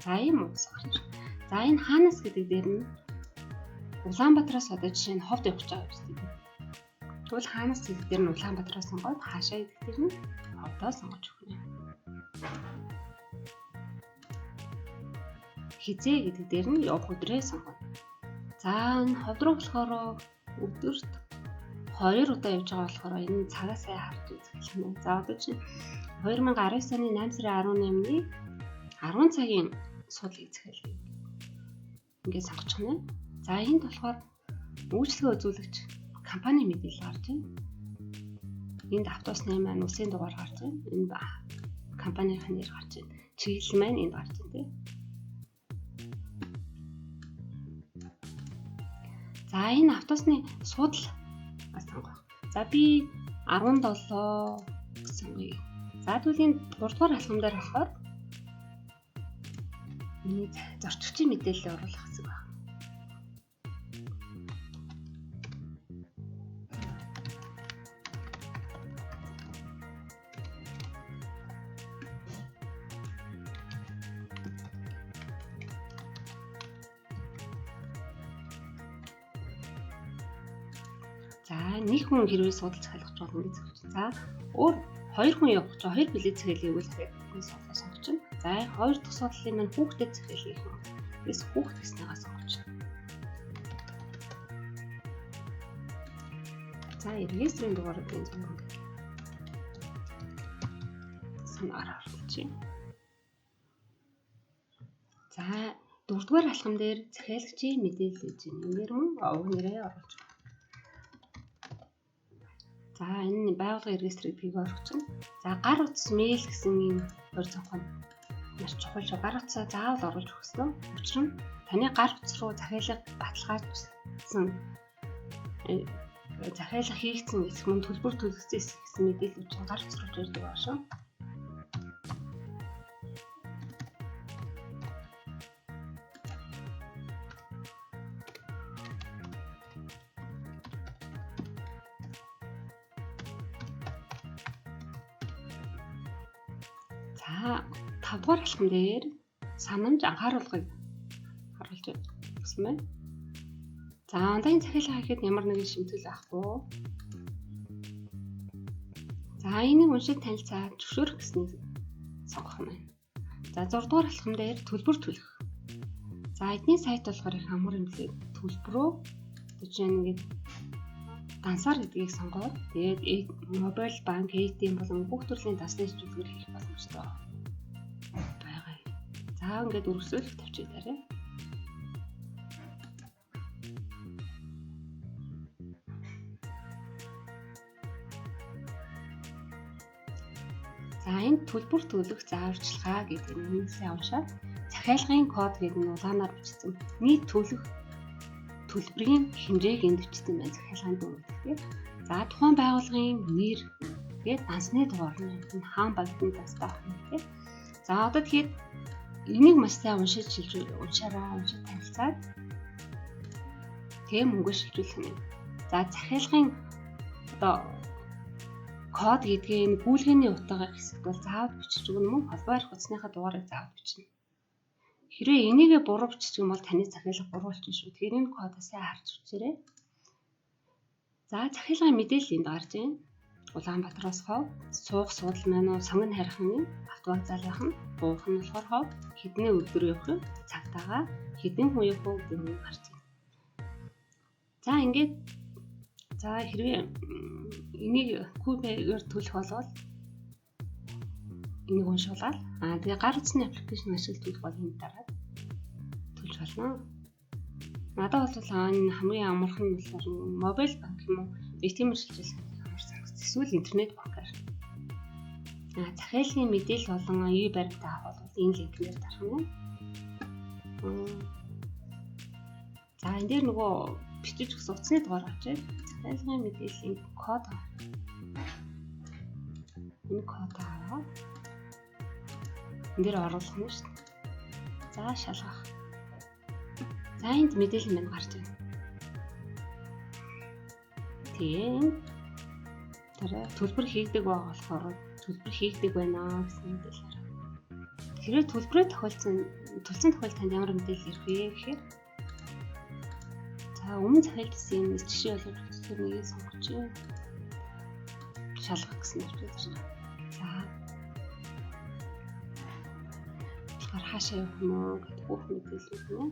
За ийм утас гарч байна. За энэ хаанаас гэдэг дээр нь Улаанбаатараас одоо жишээ нь ховд явах гэж байгаа юм байна. Тэгвэл хаанаас гэдэг дээр нь Улаанбаатараас сонгоод хаашаа гэдэг дээр нь ховдоо сонгож өгнө. Хизээ гэдэг дээр нь явах өдрөө сонгоно. За энэ ховд руу болохоор өдөрт 2 удаа явж байгаа болохоор энэ цагаа сайн харж үзэх юм. За одоо чинь 2019 оны 8 сарын 18-ны 10 цагийн суудлыг захиалъя. Ингээд сонгочих нь. За энд болохоор үйлчлэгээ үзүүлэгч компани мэдээлэл гарч байна. Энд автобусны маань улсын дугаар гарч байна. Энэ компанийн нэр гарч байна. Чиглэл маань энд гарч байна тийм. За энэ автобусны суудлыг сонгох. За би 17 гэсэн үе. За түүний 3 дугаар алхам дээр болохоор миний зорчигчийн мэдээлэл оруулах хэсэг байна. За нэг хүн хэрвээ судал захиалгаж бол ингэ зөвч. За өөр 2 хүн явах гэж 2 билет захиалъя гэвэл энэ судалгаа сонгож байна. За 2 дахь судлалын маань хүүхдэд захиалъя гэх юм. Бис хүүхд гэснийгаа сонгож байна. За регистрийн дугаарыг энэ сонгох. Санаар оруулж байна. За 4 дугаар алхам дээр захиалагчийн мэдээлэл гэж нэр мөн овог нэрээ оруулж байна. За энэ байгууллагын регистр гэдгийг орчихно. За гар утас мэйл гэсэн ийм төр цонхоо маш чухал. Гар утасаа заавал оруулж өгөх ёстой. Учир нь таны гар утас руу захиалга баталгаажсан захиалга хийгдсэн гэсэн мөн төлбөр төлөгцсөн гэсэн мэдээлэл чинь гар утас руу ирдэг байна шүү. За 5 дугаар алхам дээр санамж анхааруулгыг харуулж өгсөн байна. За онлайн захиалга хийхэд ямар нэгэн шимтгэл авахгүй. За энийг уншиж танилцаад зөвшөөрөх гэснийг сонгох нь байна. За 6 дугаар алхам дээр төлбөр төлөх. За эдний сайт болохоор их амар юм лээ. Төлбөрөө жишээ нь ингээд дансаар гэдгийг сонгоод тэгээд мобайл банк, ATM болон бүх төрлийн дасны зөвлөгөөр хийх боломжтой байгаа. За ингээд өргөсөөлөх тавьчихаарай. За энэ төлбөр төлөх зааварчилгаа гэдэг нь сайн уншаад захиалгын код гэдэг нь улаанаар бичсэн. Нийт төлбөрийн хэмжээг энд бичсэн байна захиалгын дүгнэлт. За тухайн байгууллагын нэр тэгээд дансны дугаар нь хаан багтны дастай байна. За одоо тэгээд энийг маш сайн уншиж танилцаад тэгээ мөнгө шилжүүлэх нь. За захиалгын одоо код гэдгийг энэ гүйлгээний утгаар хэсэгт бол заавал бичиж өгнө мөн холбоо арих утасныхаа дугаарыг заавал бичнэ. Хэрвээ энийгээ буруу бичих юм бол таны захиалга буруу болчихно шүү. Тэгэхээр энэ кодоо сайн харж үзээрэй. За захиалгын мэдээлэл энд гарч байна. Улаанбаатараас хов, суух суудал маань сонгон харихны автовокзалынх нь, буух нь болохоор хов, хэдэн өдөр явах юм, цагтаагаа хэдэн хүн явах уу гэдэг нь гарч байна. За ингээд хэрвээ энийг QR төлөх болвол энийг уншуулаад тэгээ гар утасны аппликейшн ашиглаж төлөх бол энэ дараад төлж болно. Надад бол энэ хамгийн амархан нь болохоор мобайл банк юм уу, ATM шилжүүлэх амар санагц. Эсвэл интернет банкар. Захиалгын мэдээлэл болон e-баримтаа авах бол энэ линкээр дарах нь. За энэ дээр нөгөө бичиж өгсөн утасны дугаар авч захиалгын мэдээллийн код. Энэ код аваад энэ дээр оруулах нь шүү дээ. За шалгах. За энд мэдээлэл маань гарч байна. Тэгээд төлбөр хийгдэг байгаа болохоор төлбөр хийгдэг байна гэсэн мэдээлэл. Хэрвээ төлбөрөө тохиолдсон тохиолдолд танд ямар мэдээлэл ирэх вэ гэхээр за өмнө захиалсан юм жишээ болгож үзэх нэгийг сонгож шалгах гэсэн юм байна. За. Тэгэхээр хаашаа явах юм уу гэдэг бүх мэдээлэл өгнө.